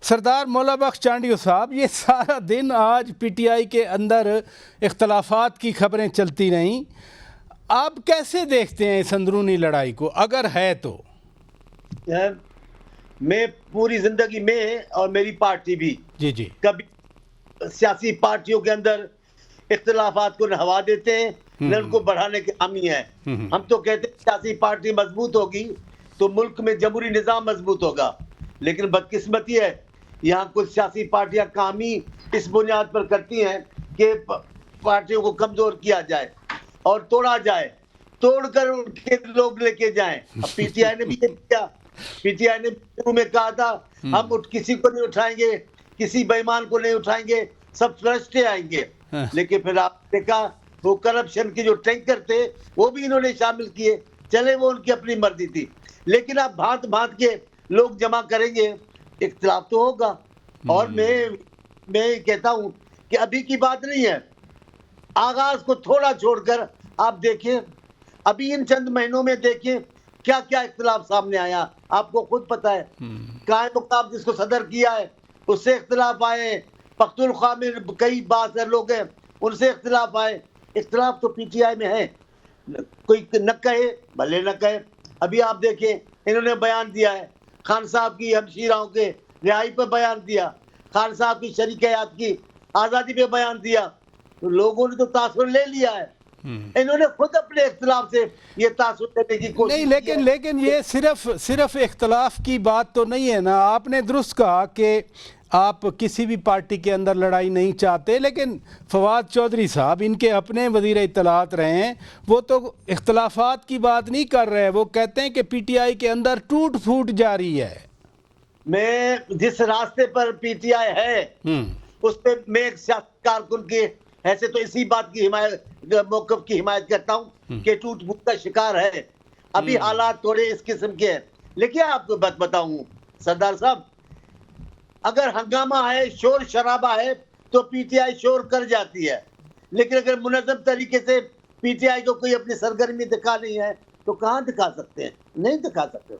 सरदार मौला बख्श चांडियो साहब, ये सारा दिन आज पीटीआई के अंदर इख्तलाफात की खबरें चलती रहीं, आप कैसे देखते हैं इस अंदरूनी लड़ाई को, अगर है तो? मैं पूरी जिंदगी में और मेरी पार्टी भी जी जी कभी सियासी पार्टियों के अंदर इख्तलाफात को न हवा देते हैं न उनको बढ़ाने की हामी है। हम तो कहते हैं सियासी पार्टी मजबूत होगी तो मुल्क में जमहूरी निजाम मजबूत होगा, लेकिन बदकिस्मती है यहाँ कुछ सियासी पार्टियां काम ही इस बुनियाद पर करती हैं कि पार्टियों को कमजोर किया जाए और तोड़ा जाए, तोड़कर उनके लोग लेके जाएं। अब पीटीआई ने भी ये किया। पीटीआई ने शुरू में कहा था हम किसी को नहीं उठाएंगे, किसी बेईमान को नहीं उठाएंगे, सब ट्रस्टे आएंगे। लेकिन फिर आप देखा वो करप्शन के जो टैंकर थे वो भी इन्होंने शामिल किए। चले वो उनकी अपनी मर्जी थी, लेकिन आप भांत भांत के लोग जमा करेंगे, इख्तिलाफ तो होगा। और मैं कहता हूं कि अभी की बात नहीं है, आगाज को थोड़ा छोड़कर आप देखें, अभी इन चंद महीनों में देखें क्या क्या इख्तिलाफ सामने आया, आपको खुद पता है। कायम मुकाम जिसको सदर किया है उससे इख्तिलाफ आए, पख्तूनख्वा में कई बासर लोग हैं उनसे इख्तिलाफ आए। इख्तिलाफ तो पीटीआई में है, कोई न कहे भले न कहे। अभी आप देखें इन्होंने बयान दिया है खान साहब की हमशीराओं के रिहाई पर बयान दिया, खान साहब की शरीक हयात की आज़ादी पे बयान दिया, तो लोगों ने तो तासुर ले लिया है। इन्होंने खुद अपने इख्तिलाफ से ये तासुर लेने की कोशिश नहीं, लेकिन ये सिर्फ इख्तिलाफ की बात तो नहीं है ना। आपने दुरुस्त कहा कि आप किसी भी पार्टी के अंदर लड़ाई नहीं चाहते, लेकिन फवाद चौधरी साहब इनके अपने वज़ीर इत्तलात रहे हैं, वो तो इख्तलाफात की बात नहीं कर रहे, वो कहते हैं कि पीटीआई के अंदर टूट फूट जारी है। मैं जिस रास्ते पर पीटीआई है उस पर मैं एक सियासी कारकुन के ऐसे तो इसी बात की हिमायत, मौक़िफ़ की हिमायत करता हूँ कि टूट फूट का शिकार है। अभी हालात थोड़े इस किस्म के हैं, लेकिन आपको बात बताऊँ सरदार साहब, अगर हंगामा है, शोर शराबा है तो पीटीआई शोर कर जाती है, लेकिन अगर मुनज़्ज़म तरीके से पीटीआई को कोई अपनी सरगर्मी दिखानी है तो कहाँ दिखा सकते हैं? नहीं दिखा सकते।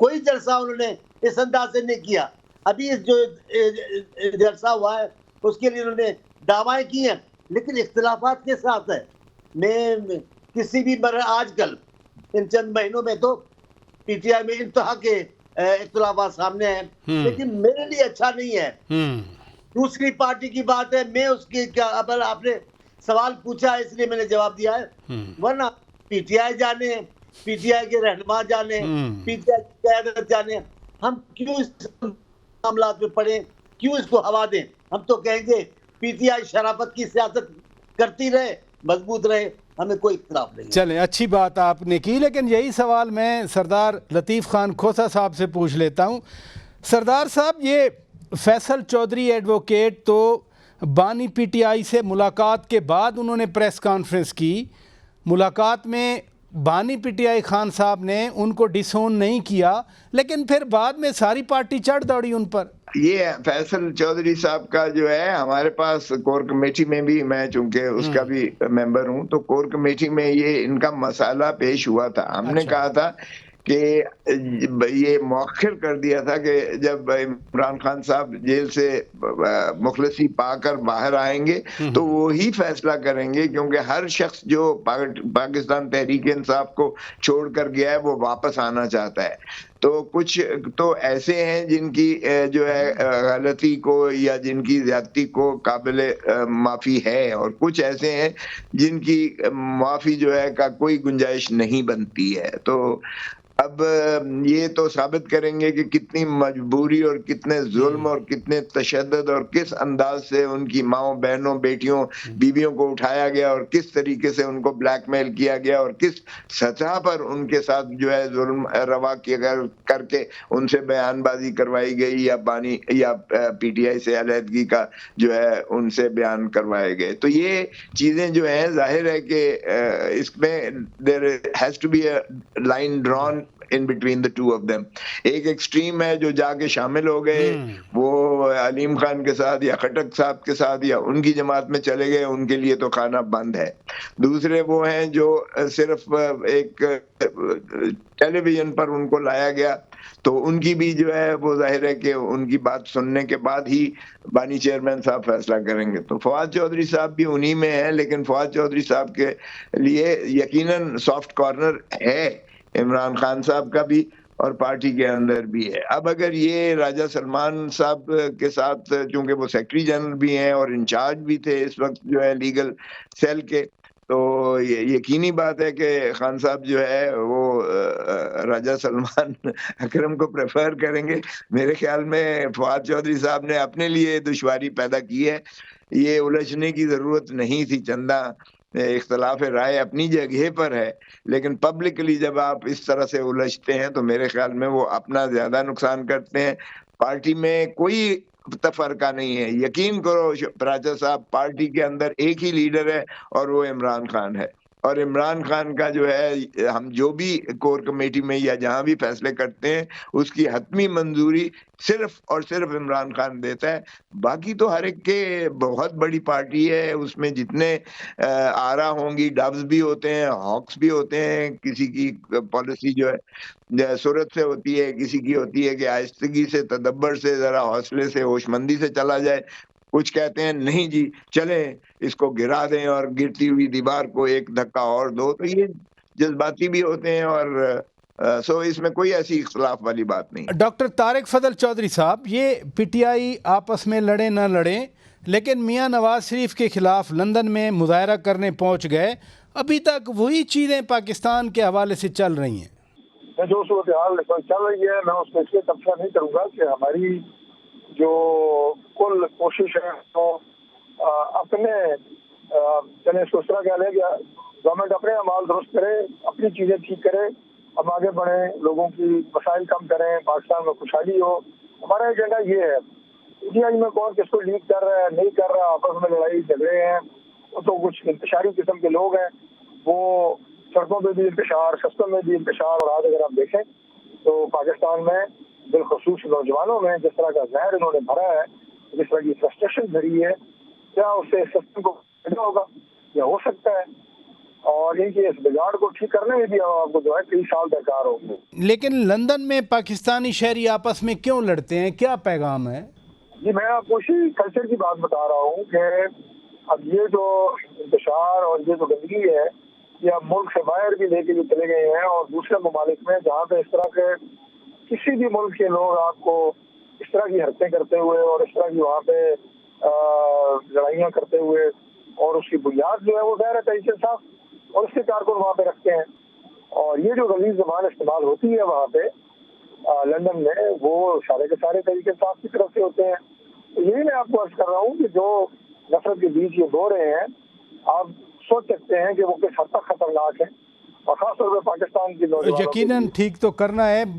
कोई जलसा उन्होंने इस अंदाज से नहीं किया। अभी इस जो जलसा हुआ है उसके लिए उन्होंने दावाएं की हैं, लेकिन इख्तिलाफात के साथ है। मैं किसी भी आजकल इन चंद महीनों में तो पीटीआई में इंतहा के इख्तिलाफात सामने हैं, लेकिन मेरे लिए अच्छा नहीं है। दूसरी पार्टी की बात है, मैं उसकी क्या, अब आपने सवाल पूछा है इसलिए मैंने जवाब दिया है, वरना पीटीआई जाने, पीटीआई के रहनुमा जाने, पीटीआई की क़यादत जाने, हम क्यों इस मामलात में पड़े, क्यों इसको हवा दें? हम तो कहेंगे पीटीआई शराफत की सियासत करती रहे, मजबूत रहे, हमें कोई इख्तिलाफ नहीं। चलें, अच्छी बात आपने की, लेकिन यही सवाल मैं सरदार लतीफ़ खान खोसा साहब से पूछ लेता हूँ। सरदार साहब, ये फैसल चौधरी एडवोकेट तो बानी पीटीआई से मुलाकात के बाद उन्होंने प्रेस कॉन्फ्रेंस की, मुलाकात में बानी पीटीआई खान साहब ने उनको डिसोन नहीं किया, लेकिन फिर बाद में सारी पार्टी चढ़ दौड़ी उन पर। ये फैसल चौधरी साहब का जो है, हमारे पास कोर कमेटी में भी, मैं चूंकि उसका भी मेंबर हूं, तो कोर कमेटी में ये इनका मसाला पेश हुआ था। हमने कहा था कि ये मौखिर कर दिया था कि जब इमरान खान साहब जेल से मुखलसी पाकर बाहर आएंगे तो वो ही फैसला करेंगे, क्योंकि हर शख्स जो पाकिस्तान तहरीक इंसाफ को छोड़कर गया है वो वापस आना चाहता है। तो कुछ तो ऐसे हैं जिनकी जो है गलती को या जिनकी ज्यादती को काबिल माफ़ी है, और कुछ ऐसे हैं जिनकी माफ़ी जो है का कोई गुंजाइश नहीं बनती है। तो अब ये तो साबित करेंगे कि कितनी मजबूरी और कितने जुल्म और कितने तशद्दुद और किस अंदाज से उनकी माओ, बहनों, बेटियों, बीवियों को उठाया गया और किस तरीके से उनको ब्लैकमेल किया गया और किस सतह पर उनके साथ जो है जुल्म रवा किया करके उनसे बयानबाजी करवाई गई, या बानी या पीटीआई से अलहदगी का जो है उनसे बयान करवाए गए। तो ये चीज़ें जो हैं, जाहिर है कि इसमें there has to be a line drawn in between the two of them. एक एक्सट्रीम है जो जाके शामिल हो गए, वो अलीम खान के साथ या खटक साहब के साथ या उनकी जमात में चले गए, उनके लिए तो खाना बंद है। दूसरे वो हैं जो सिर्फ एक टेलीविजन पर उनको लाया गया, तो उनकी भी जो है वो जाहिर है कि उनकी बात सुनने के बाद ही बानी चेयरमैन साहब फैसला करेंगे। तो फवाद चौधरी साहब भी उन्हीं में है, लेकिन फवाद चौधरी साहब के लिए यकीनन सॉफ्ट कॉर्नर है इमरान खान साहब का भी और पार्टी के अंदर भी है। अब अगर ये राजा सलमान साहब के साथ, चूंकि वो सेक्रेटरी जनरल भी हैं और इंचार्ज भी थे इस वक्त जो है लीगल सेल के, तो यकीनी बात है कि खान साहब जो है वो राजा सलमान अकरम को प्रेफर करेंगे। मेरे ख्याल में फवाद चौधरी साहब ने अपने लिए दुश्वारी पैदा की है, ये उलझने की जरूरत नहीं थी। चंदा इख्तलाफ राय अपनी जगह पर है, लेकिन पब्लिकली जब आप इस तरह से उलझते हैं तो मेरे ख्याल में वो अपना ज्यादा नुकसान करते हैं। पार्टी में कोई तफरका नहीं है, यकीन करो राजा साहब, पार्टी के अंदर एक ही लीडर है और वो इमरान खान है। और इमरान खान का जो है, हम जो भी कोर कमेटी में या जहां भी फैसले करते हैं उसकी हतमी मंजूरी सिर्फ और सिर्फ इमरान खान देता है। बाकी तो हर एक के, बहुत बड़ी पार्टी है, उसमें जितने आरा होंगी, डब्स भी होते हैं, हॉक्स भी होते हैं। किसी की पॉलिसी जो है सूरत से होती है, किसी की होती है कि आहिस्तगी से, तदब्बर से, जरा हौसले से, होशमंदी से चला जाए। कुछ कहते हैं नहीं जी चलें इसको गिरा दें और गिरती हुई दीवार को एक धक्का और दो। तो ये जज्बाती भी होते हैं और सो इसमें कोई ऐसी इख्तलाफ वाली बात नहीं। डॉक्टर तारिक फजल चौधरी साहब, ये पीटीआई आपस में लड़े ना लड़े, लेकिन मियां नवाज शरीफ के खिलाफ लंदन में मुजाहरा करने पहुंच गए, अभी तक वही चीज़ें पाकिस्तान के हवाले से चल रही हैं। जो सूरत हाल चल रही है, मैं उसमें इसलिए तबसरा नहीं करूँगा कि हमारी जो कुल कोशिश है तो अपने चले इसको इस तरह कह लें कि गवर्नमेंट अपने अमाल दुरुस्त करे, अपनी चीज़ें ठीक करे, हम आगे बढ़ें, लोगों की मसाइल कम करें, पाकिस्तान में खुशहाली हो। हमारा एजेंडा ये है। पीटीआई में कौन किसको लीड कर रहा है, नहीं कर रहा, आपस में लड़ाई झगड़े हैं, तो कुछ इंतशारी किस्म के लोग हैं, वो सड़कों पे भी इंतशार, शस्तों में भी इंतशार। और आज अगर आप देखें तो पाकिस्तान में बिलखसूस नौजवानों में जिस तरह का जहर इन्होंने भरा है, जिस तरह की फ्रस्ट्रेशन भरी है, क्या उससे सिस्टम को फायदा होगा? या हो सकता है। और इनके इस बिगाड़ को ठीक करने में भी आपको जो है कई साल दरकार होंगे। लेकिन लंदन में पाकिस्तानी शहरी आपस में क्यों लड़ते हैं, क्या पैगाम है? जी, मैं आपको इसी कल्चर की बात बता रहा हूँ कि अब ये जो इंतशार और ये जो गंदगी है, ये अब मुल्क से बाहर भी लेके भी चले गए हैं। और दूसरे ममालिक में जहाँ पे इस तरह के किसी भी मुल्क के लोग आपको इस तरह की हरकतें करते हुए और इस तरह की वहाँ पे लड़ाइयाँ करते हुए, और उसकी बुनियाद जो है वो ज़ाहिर है तरीके साफ और उसके कारकुन वहाँ पे रखते हैं। और ये जो गलीज़ ज़बान इस्तेमाल होती है वहाँ पे लंदन में, वो सारे के सारे तरीके साफ की तरफ से होते हैं। तो यही मैं आपको अर्ज कर रहा हूँ कि जो नफरत के बीच ये बो रहे हैं, आप सोच सकते हैं कि वो किस हद तक खतरनाक है। और खासतौर पर पाकिस्तान की नौजवानों यकीनन ठीक तो करना है।